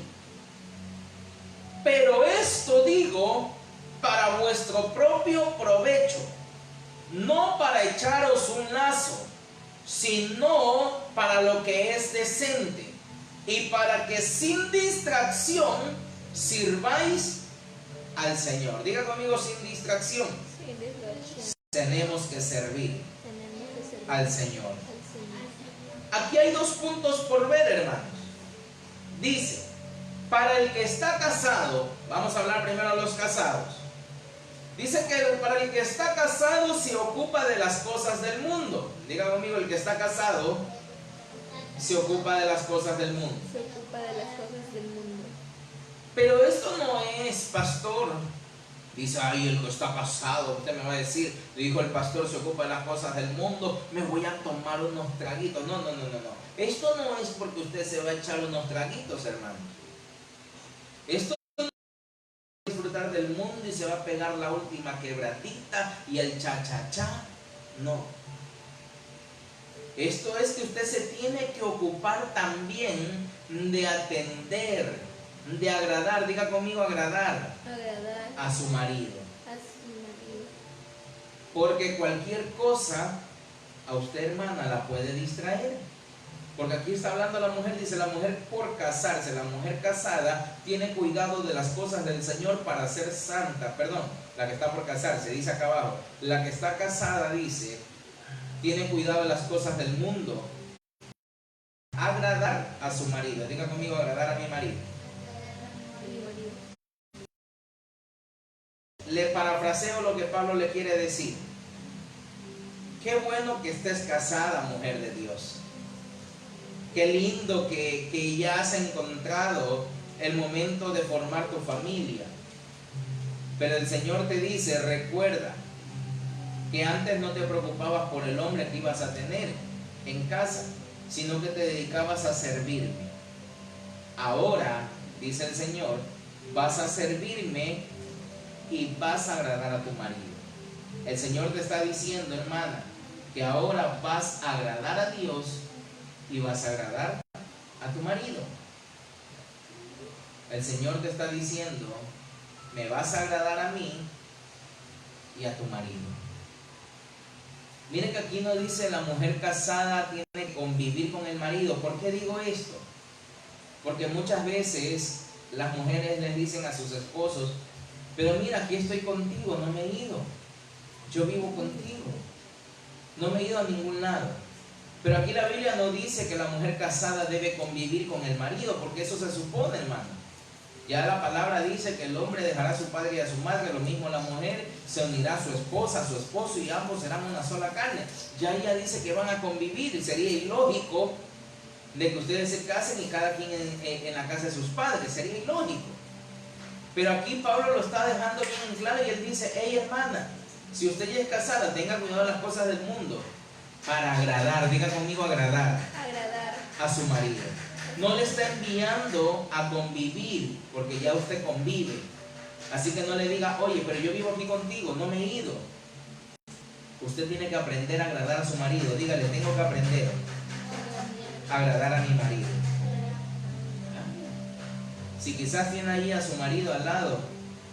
Speaker 1: Pero esto digo para vuestro propio provecho, no para echaros un lazo, sino para lo que es decente, y para que sin distracción sirváis al Señor. Diga conmigo, sin distracción.
Speaker 2: Sin distracción.
Speaker 1: Tenemos que servir
Speaker 2: Tenemos que servir
Speaker 1: al Señor.
Speaker 2: al Señor.
Speaker 1: Aquí hay dos puntos por ver, hermanos. Dice, para el que está casado, vamos a hablar primero de los casados. Dice que para el que está casado se ocupa de las cosas del mundo. Diga conmigo, el que está casado se ocupa de las cosas del mundo.
Speaker 2: Se ocupa de las cosas del mundo.
Speaker 1: Pero esto no es, pastor. Dice, ay, el que está casado, usted me va a decir, dijo el pastor, se ocupa de las cosas del mundo, me voy a tomar unos traguitos. No. Esto no es porque usted se va a echar unos traguitos, hermano. Esto no es disfrutar del mundo y se va a pegar la última quebradita y el cha-cha-cha. No. Esto es que usted se tiene que ocupar también de atender, de agradar, diga conmigo, agradar a su marido.
Speaker 2: A su marido.
Speaker 1: Porque cualquier cosa a usted, hermana, la puede distraer. Porque aquí está hablando la mujer, dice la mujer por casarse, la mujer casada tiene cuidado de las cosas del Señor para ser santa. Perdón, la que está por casarse, dice acá abajo. La que está casada, dice, tiene cuidado de las cosas del mundo. Agradar a su marido. Diga conmigo, agradar a mi marido. Le parafraseo lo que Pablo le quiere decir. Qué bueno que estés casada, mujer de Dios. Qué lindo que ya has encontrado el momento de formar tu familia. Pero el Señor te dice, recuerda que antes no te preocupabas por el hombre que ibas a tener en casa, sino que te dedicabas a servirme. Ahora, dice el Señor, vas a servirme y vas a agradar a tu marido. El Señor te está diciendo, hermana, que ahora vas a agradar a Dios y vas a agradar a tu marido. El Señor te está diciendo, me vas a agradar a mí y a tu marido. Miren que aquí no dice la mujer casada tiene que convivir con el marido. ¿Por qué digo esto? Porque muchas veces las mujeres les dicen a sus esposos, pero mira, aquí estoy contigo, no me he ido. Yo vivo contigo. No me he ido a ningún lado. Pero aquí la Biblia no dice que la mujer casada debe convivir con el marido, porque eso se supone, hermano. Ya la palabra dice que el hombre dejará a su padre y a su madre, lo mismo la mujer se unirá a su esposa, a su esposo, y ambos serán una sola carne. Ya ella dice que van a convivir, y sería ilógico de que ustedes se casen y cada quien en la casa de sus padres, sería ilógico. Pero aquí Pablo lo está dejando bien claro y él dice, hey hermana, si usted ya es casada, tenga cuidado de las cosas del mundo para agradar, diga conmigo, agradar a su marido. No le está enviando a convivir, porque ya usted convive. Así que no le diga, oye, pero yo vivo aquí contigo, no me he ido. Usted tiene que aprender a agradar a su marido. Dígale, tengo que aprender a agradar a mi marido. Si quizás tiene ahí a su marido al lado,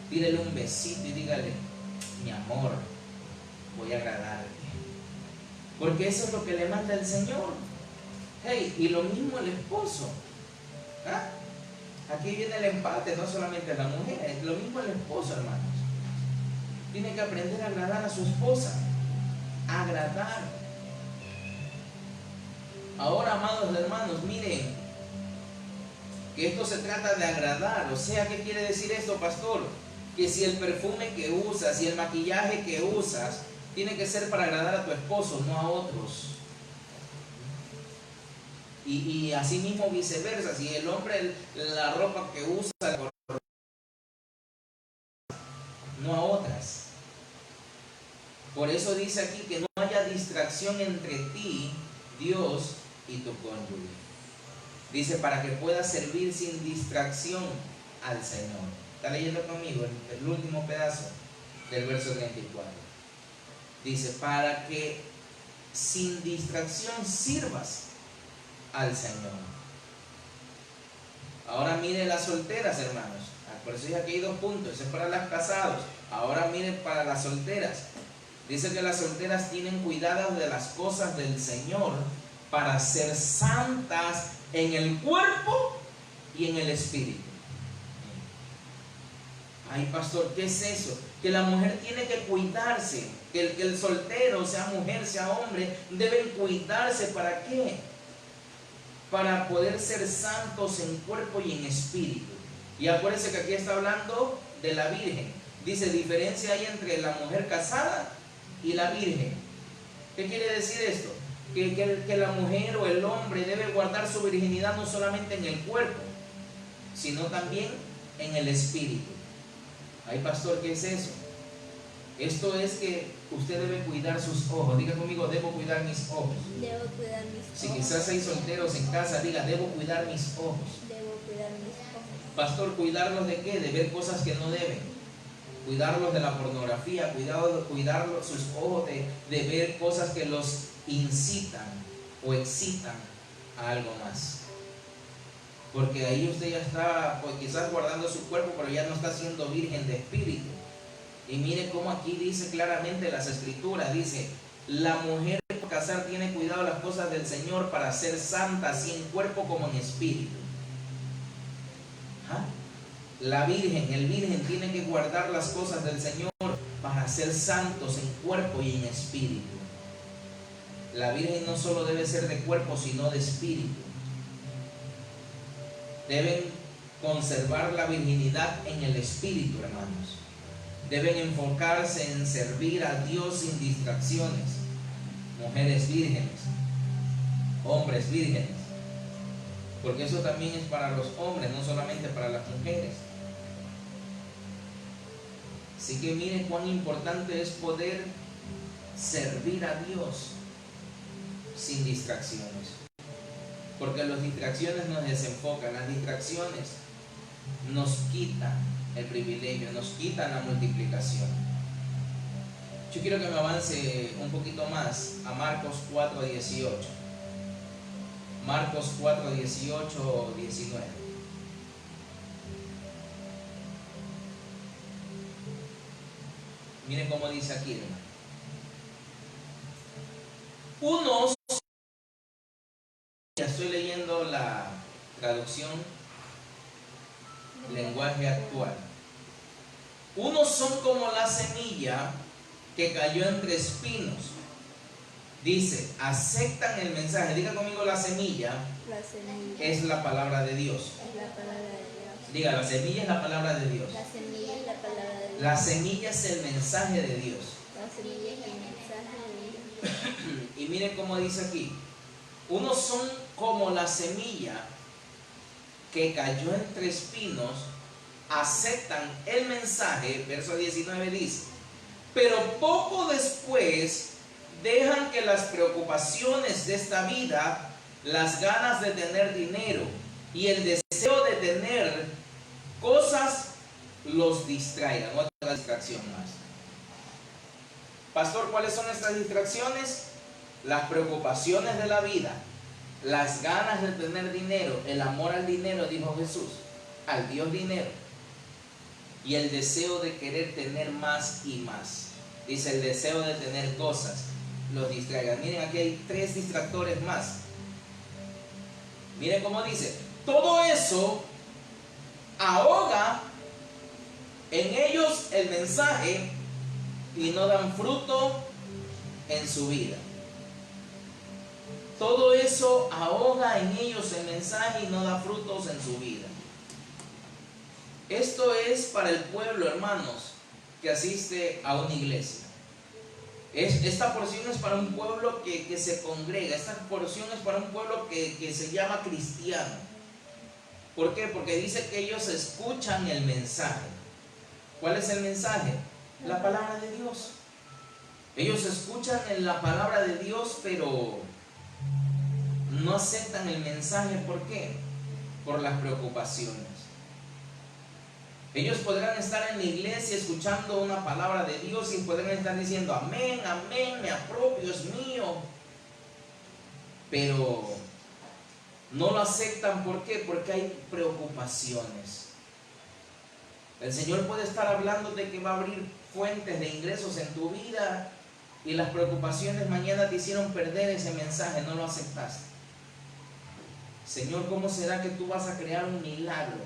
Speaker 1: tírele un besito y dígale, mi amor, voy a agradarte. Porque eso es lo que le manda el Señor. Hey, y lo mismo el esposo. ¿Ah? Aquí viene el empate, no solamente la mujer, es lo mismo el esposo, hermanos. Tiene que aprender a agradar a su esposa. Agradar. Ahora, amados hermanos, miren, que esto se trata de agradar. O sea, ¿qué quiere decir esto, pastor? Que si el perfume que usas y el maquillaje que usas tiene que ser para agradar a tu esposo, no a otros. Y así mismo viceversa, si el hombre la ropa que usa no a otras. Por eso dice aquí que no haya distracción entre ti, Dios, y tu cónyuge. Dice para que puedas servir sin distracción al Señor. ¿Está leyendo conmigo el último pedazo del verso 34? Dice para que sin distracción sirvas al Señor. Ahora mire las solteras, hermanos. Por eso dije aquí hay 2 puntos. Ese es para las casados. Ahora mire para las solteras. Dice que las solteras tienen cuidado de las cosas del Señor para ser santas en el cuerpo y en el espíritu. Ay, pastor, ¿qué es eso? Que la mujer tiene que cuidarse. Que el soltero, sea mujer, sea hombre, deben cuidarse. ¿Para qué? Para poder ser santos en cuerpo y en espíritu. Y acuérdense que aquí está hablando de la virgen. Dice, diferencia hay entre la mujer casada y la virgen. ¿Qué quiere decir esto? Que la mujer o el hombre debe guardar su virginidad no solamente en el cuerpo, sino también en el espíritu. Ay, pastor, ¿qué es eso? Esto es que usted debe cuidar sus ojos. Diga conmigo, debo cuidar mis ojos.
Speaker 2: Debo cuidar mis ojos.
Speaker 1: Si quizás hay solteros en casa, diga, debo cuidar mis ojos.
Speaker 2: Debo cuidar mis ojos.
Speaker 1: Pastor, ¿cuidarlos de qué? De ver cosas que no deben. Cuidarlos de la pornografía, cuidarlos sus ojos de ver cosas que los incitan o excitan a algo más. Porque ahí usted ya está, pues quizás guardando su cuerpo, pero ya no está siendo virgen de espíritu. Y mire cómo aquí dice claramente las escrituras, dice, la mujer por casar tiene cuidado de las cosas del Señor para ser santa, así en cuerpo como en espíritu. ¿Ah? La virgen, el virgen tiene que guardar las cosas del Señor para ser santos en cuerpo y en espíritu. La virgen no solo debe ser de cuerpo, sino de espíritu. Deben conservar la virginidad en el espíritu, hermanos. Deben enfocarse en servir a Dios sin distracciones. Mujeres vírgenes, hombres vírgenes. Porque eso también es para los hombres, no solamente para las mujeres. Así que miren cuán importante es poder servir a Dios sin distracciones. Porque las distracciones nos desenfocan, las distracciones nos quitan el privilegio, nos quitan la multiplicación. Yo quiero que me avance un poquito más a Marcos 4:18. Marcos 4:18, 19. Miren cómo dice aquí, hermano. Unos, ya estoy leyendo la traducción lenguaje actual. Unos son como la semilla que cayó entre espinos. Dice, aceptan el mensaje. Diga conmigo, la semilla, es la palabra de Dios.
Speaker 2: Es la palabra de Dios.
Speaker 1: Diga, la semilla es la palabra de Dios.
Speaker 2: La semilla es la palabra de Dios.
Speaker 1: La semilla es el mensaje de Dios.
Speaker 2: La semilla es el mensaje de Dios.
Speaker 1: Y miren cómo dice aquí. Unos son como la semilla que cayó entre espinos, aceptan el mensaje, verso 19 dice, pero poco después dejan que las preocupaciones de esta vida, las ganas de tener dinero y el deseo de tener cosas los distraigan. Otra distracción más. Pastor, ¿cuáles son estas distracciones? Las preocupaciones de la vida, las ganas de tener dinero, el amor al dinero, dijo Jesús, al Dios dinero, y el deseo de querer tener más y más. Dice, el deseo de tener cosas los distraigan. Miren, aquí hay 3 distractores más. Miren cómo dice, todo eso ahoga en ellos el mensaje y no dan fruto en su vida. Todo eso ahoga en ellos el mensaje y no da frutos en su vida. Esto es para el pueblo, hermanos, que asiste a una iglesia. Esta porción es para un pueblo que se congrega. Esta porción es para un pueblo que se llama cristiano. ¿Por qué? Porque dice que ellos escuchan el mensaje. ¿Cuál es el mensaje? La palabra de Dios. Ellos escuchan la palabra de Dios, pero no aceptan el mensaje. ¿Por qué? Por las preocupaciones. Ellos podrán estar en la iglesia escuchando una palabra de Dios y podrán estar diciendo amén, amén, me apropio, es mío. Pero no lo aceptan. ¿Por qué? Porque hay preocupaciones. El Señor puede estar hablando de que va a abrir fuentes de ingresos en tu vida y las preocupaciones mañana te hicieron perder ese mensaje, no lo aceptaste. Señor, ¿cómo será que tú vas a crear un milagro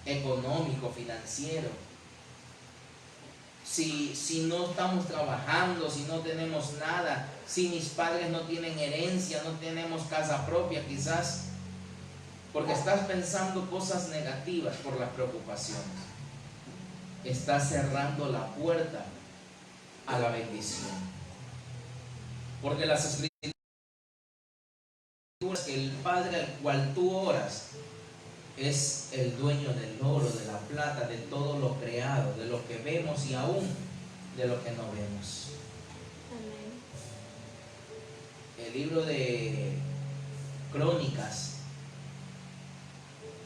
Speaker 1: económico, financiero? Si no estamos trabajando, si no tenemos nada, si mis padres no tienen herencia, no tenemos casa propia, quizás porque estás pensando cosas negativas por las preocupaciones. Estás cerrando la puerta a la bendición. Porque las escrituras que el Padre al cual tú oras es el dueño del oro, de la plata, de todo lo creado, de lo que vemos y aún de lo que no vemos.
Speaker 2: Amén.
Speaker 1: El libro de Crónicas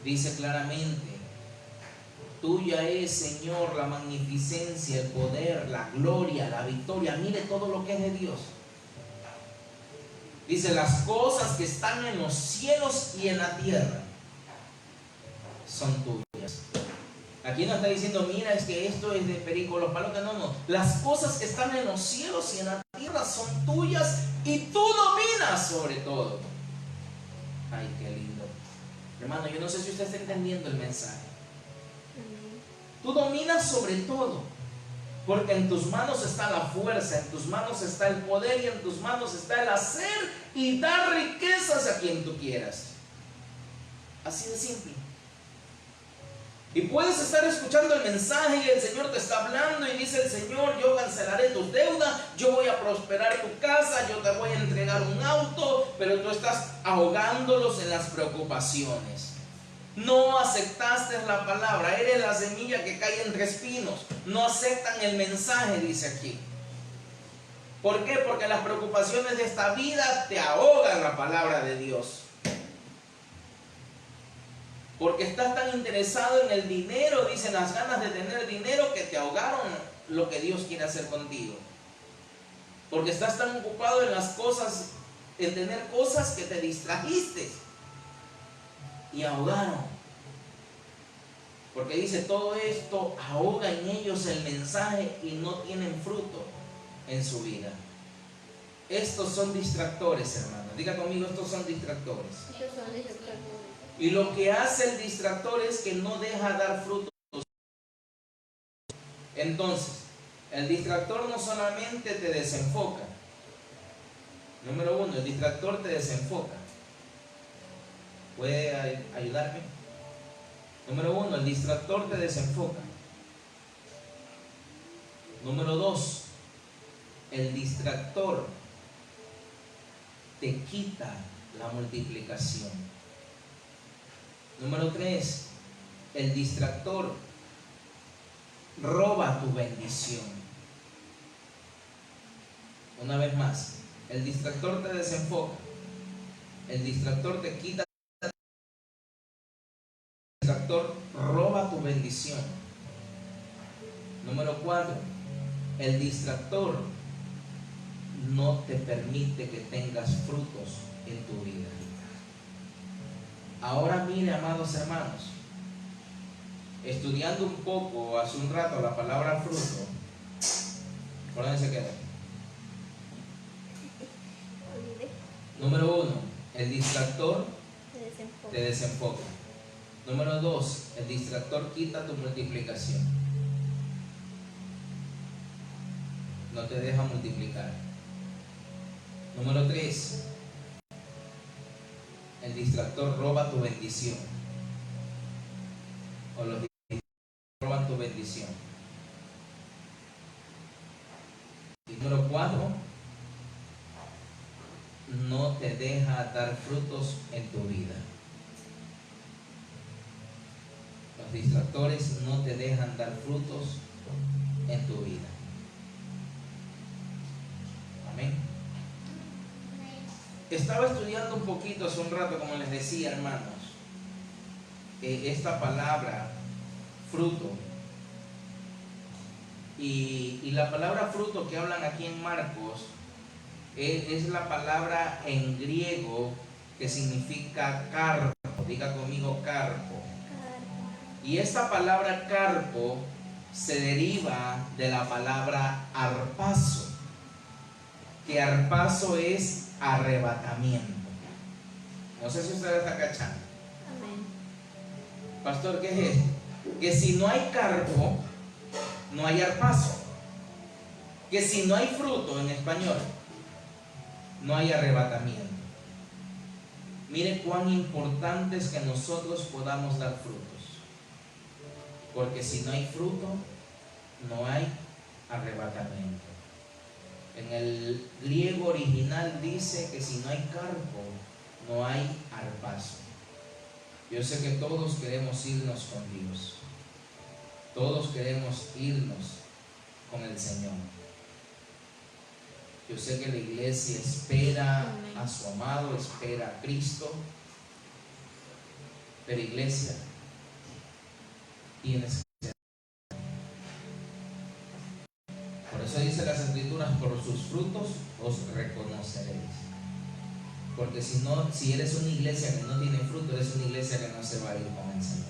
Speaker 1: dice claramente: tuya es, Señor, la magnificencia, el poder, la gloria, la victoria. Mire todo lo que es de Dios. Dice: las cosas que están en los cielos y en la tierra son tuyas. Aquí no está diciendo, mira, es que esto es de perico, los palos, no. Las cosas que están en los cielos y en la tierra son tuyas y tú dominas sobre todo. Ay, qué lindo. Hermano, yo no sé si usted está entendiendo el mensaje. Tú dominas sobre todo, porque en tus manos está la fuerza, en tus manos está el poder y en tus manos está el hacer y dar riquezas a quien tú quieras. Así de simple. Y puedes estar escuchando el mensaje y el Señor te está hablando y dice el Señor: yo cancelaré tus deudas, yo voy a prosperar tu casa, yo te voy a entregar un auto, pero tú estás ahogándolos en las preocupaciones. No aceptaste la palabra, eres la semilla que cae entre espinos. No aceptan el mensaje, dice aquí. ¿Por qué? Porque las preocupaciones de esta vida te ahogan la palabra de Dios. Porque estás tan interesado en el dinero, dicen, las ganas de tener dinero, que te ahogaron lo que Dios quiere hacer contigo. Porque estás tan ocupado en las cosas, en tener cosas, que te distrajiste y ahogaron. Porque dice, todo esto ahoga en ellos el mensaje y no tienen fruto en su vida. Estos son distractores, hermanos. Diga conmigo, estos son distractores.
Speaker 2: Estos son distractores.
Speaker 1: Y lo que hace el distractor es que no deja dar frutos. Entonces, el distractor no solamente te desenfoca. Número uno, el distractor te desenfoca. ¿Puede ayudarme? Número uno, el distractor te desenfoca. Número dos, el distractor te quita la multiplicación. Número 3, el distractor roba tu bendición. Una vez más, el distractor te desenfoca, el distractor te quita, el distractor roba tu bendición. Número 4, el distractor no te permite que tengas frutos en tu vida. Ahora mire, amados hermanos, estudiando un poco hace un rato la palabra fruto, ¿por dónde se queda? Número 1, el distractor te desenfoca. Número 2, el distractor quita tu multiplicación. No te deja multiplicar. Número 3, el distractor roba tu bendición. O los distractores roban tu bendición. deja dar frutos en tu vida. Los distractores no te dejan dar frutos en tu vida. Amén. Estaba estudiando un poquito hace un rato, como les decía, hermanos, esta palabra fruto. Y la palabra fruto que hablan aquí en Marcos es la palabra en griego que significa carpo. Diga conmigo carpo. Y esta palabra carpo se deriva de la palabra arpazo, que arpazo es arrebatamiento. No sé si usted está cachando.
Speaker 2: Amén.
Speaker 1: Pastor, ¿qué es esto? Que si no hay carpo, no hay arpazo. Que si no hay fruto, en español, no hay arrebatamiento. Mire cuán importante es que nosotros podamos dar frutos. Porque si no hay fruto, no hay arrebatamiento. En el griego original dice que si no hay carpo, no hay arpazo. Yo sé que todos queremos irnos con Dios. Todos queremos irnos con el Señor. Yo sé que la iglesia espera a su amado, espera a Cristo. Pero iglesia, tienes que ser. Por eso dice las Escrituras, por sus frutos os reconoceréis. Porque si eres una iglesia que no tiene fruto, eres una iglesia que no se va a ir con el Señor.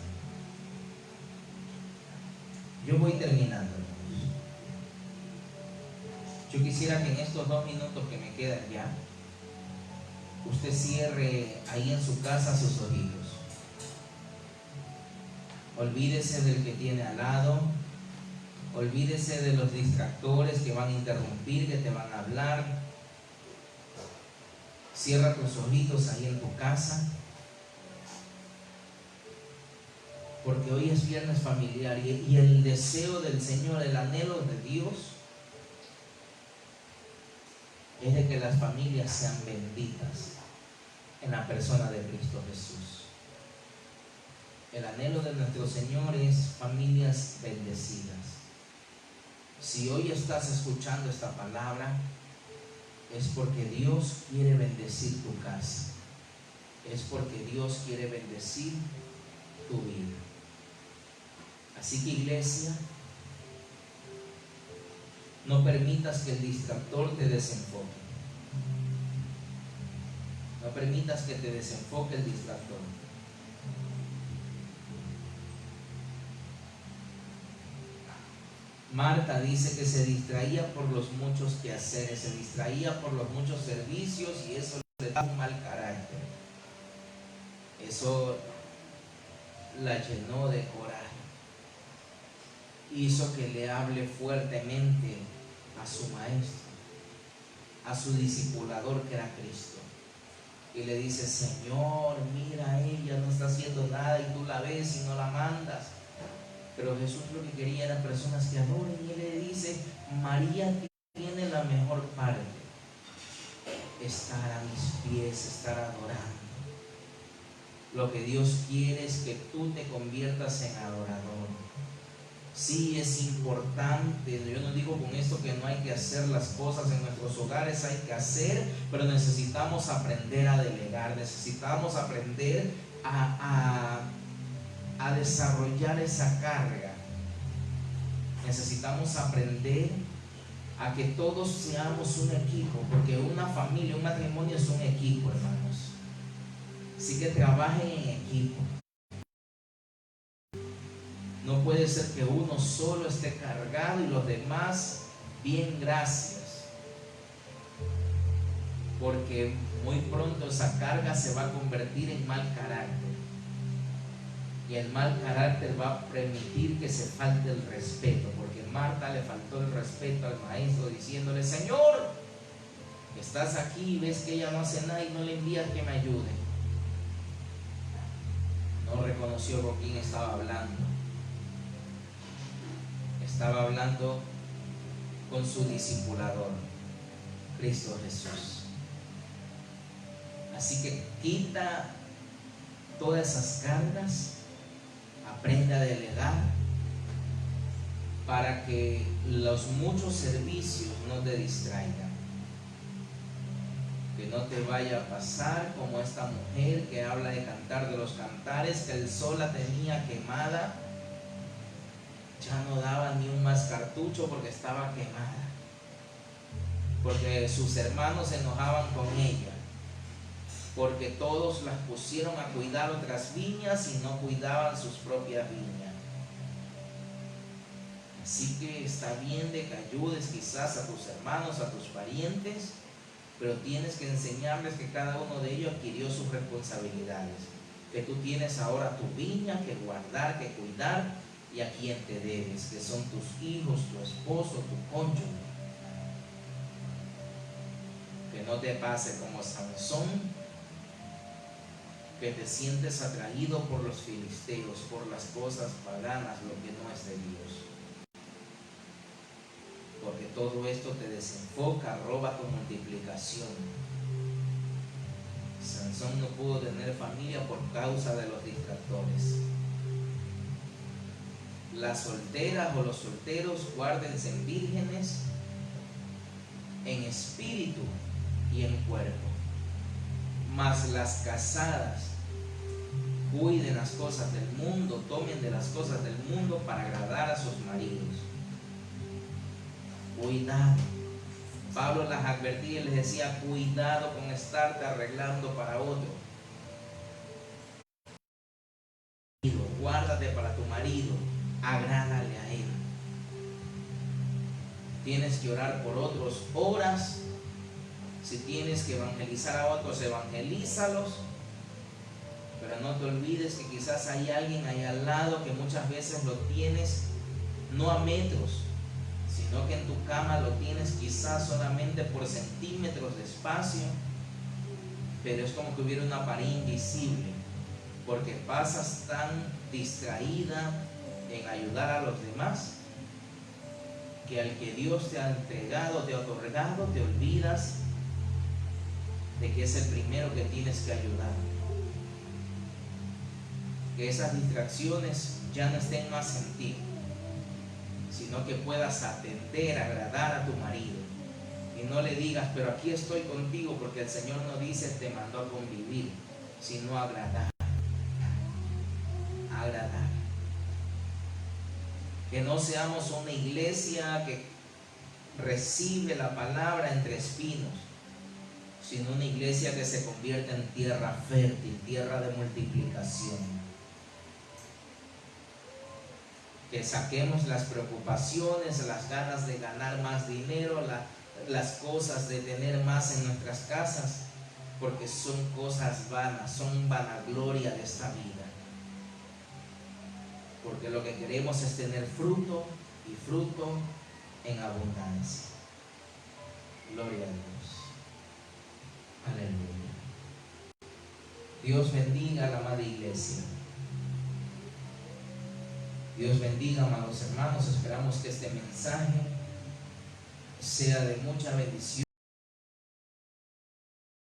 Speaker 1: Yo voy terminando. Yo quisiera que en estos 2 minutos que me quedan ya, usted cierre ahí en su casa sus ojitos. Olvídese del que tiene al lado. Olvídese de los distractores que van a interrumpir, que te van a hablar. Cierra tus ojitos ahí en tu casa. Porque hoy es viernes familiar y el deseo del Señor, el anhelo de Dios es de que las familias sean benditas en la persona de Cristo Jesús. El anhelo de nuestro Señor es familias bendecidas. Si hoy estás escuchando esta palabra, es porque Dios quiere bendecir tu casa. Es porque Dios quiere bendecir tu vida. Así que iglesia, no permitas que el distractor te desenfoque. No permitas que te desenfoque el distractor. Marta dice que se distraía por los muchos quehaceres, se distraía por los muchos servicios y eso le da un mal carácter. Eso la llenó de coraje. Hizo que le hable fuertemente a su maestro, a su discipulador que era Cristo. Y le dice: Señor, mira, ella no está haciendo nada y tú la ves y no la mandas. Pero Jesús lo que quería eran personas que adoren. Y él le dice: María tiene la mejor parte, estar a mis pies, estar adorando. Lo que Dios quiere es que tú te conviertas en adorador. Sí, es importante. Yo no digo con esto que no hay que hacer las cosas en nuestros hogares, hay que hacer, pero necesitamos aprender a delegar, necesitamos aprender a desarrollar esa carga. Necesitamos aprender a que todos seamos un equipo, porque una familia, un matrimonio es un equipo, hermanos. Así que trabajen en equipo. No puede ser que uno solo esté cargado y los demás, bien, gracias. Porque muy pronto esa carga se va a convertir en mal carácter. Y el mal carácter va a permitir que se falte el respeto. Porque Marta le faltó el respeto al maestro diciéndole: Señor, estás aquí y ves que ella no hace nada y no le envías que me ayude. No reconoció con quién estaba hablando. Estaba hablando con su discipulador, Cristo Jesús. Así que quita todas esas cargas, aprende a delegar para que los muchos servicios no te distraigan. Que no te vaya a pasar como esta mujer que habla de Cantar de los Cantares, que el sol la tenía quemada, ya no daba ni un más cartucho porque estaba quemada, porque sus hermanos se enojaban con ella, porque todos las pusieron a cuidar otras viñas y no cuidaban sus propias viñas. Así que está bien de que ayudes quizás a tus hermanos, a tus parientes, pero tienes que enseñarles que cada uno de ellos adquirió sus responsabilidades, que tú tienes ahora tu viña que guardar, que cuidar, y a quien te debes, que son tus hijos, tu esposo, tu cónyuge. Que no te pase como Sansón, que te sientes atraído por los filisteos, por las cosas paganas, lo que no es de Dios. Porque todo esto te desenfoca, roba tu multiplicación. Sansón no pudo tener familia por causa de los distractores. Las solteras o los solteros, guárdense en vírgenes, en espíritu y en cuerpo. Mas las casadas, cuiden las cosas del mundo, tomen de las cosas del mundo para agradar a sus maridos. Cuidado. Pablo las advertía y les decía: cuidado con estarte arreglando para otro. Guárdate para tu marido, agrádale a él. Tienes que orar por otros, oras. Si tienes que evangelizar a otros, evangelízalos. Pero no te olvides que quizás hay alguien ahí al lado que muchas veces lo tienes no a metros, sino que en tu cama lo tienes quizás solamente por centímetros de espacio, pero es como que hubiera una pared invisible, porque pasas tan distraída en ayudar a los demás, que al que Dios te ha entregado, te ha otorgado, te olvidas de que es el primero que tienes que ayudar. Que esas distracciones ya no estén más en ti, sino que puedas atender, agradar a tu marido. Y no le digas: pero aquí estoy contigo, porque el Señor no dice te mandó a convivir, sino a agradar. Agradar. Que no seamos una iglesia que recibe la palabra entre espinos, sino una iglesia que se convierta en tierra fértil, tierra de multiplicación. Que saquemos las preocupaciones, las ganas de ganar más dinero, las cosas de tener más en nuestras casas, porque son cosas vanas, son vanagloria de esta vida. Porque lo que queremos es tener fruto, y fruto en abundancia. Gloria a Dios. Aleluya. Dios bendiga a la amada iglesia. Dios bendiga, amados hermanos. Esperamos que este mensaje sea de mucha bendición.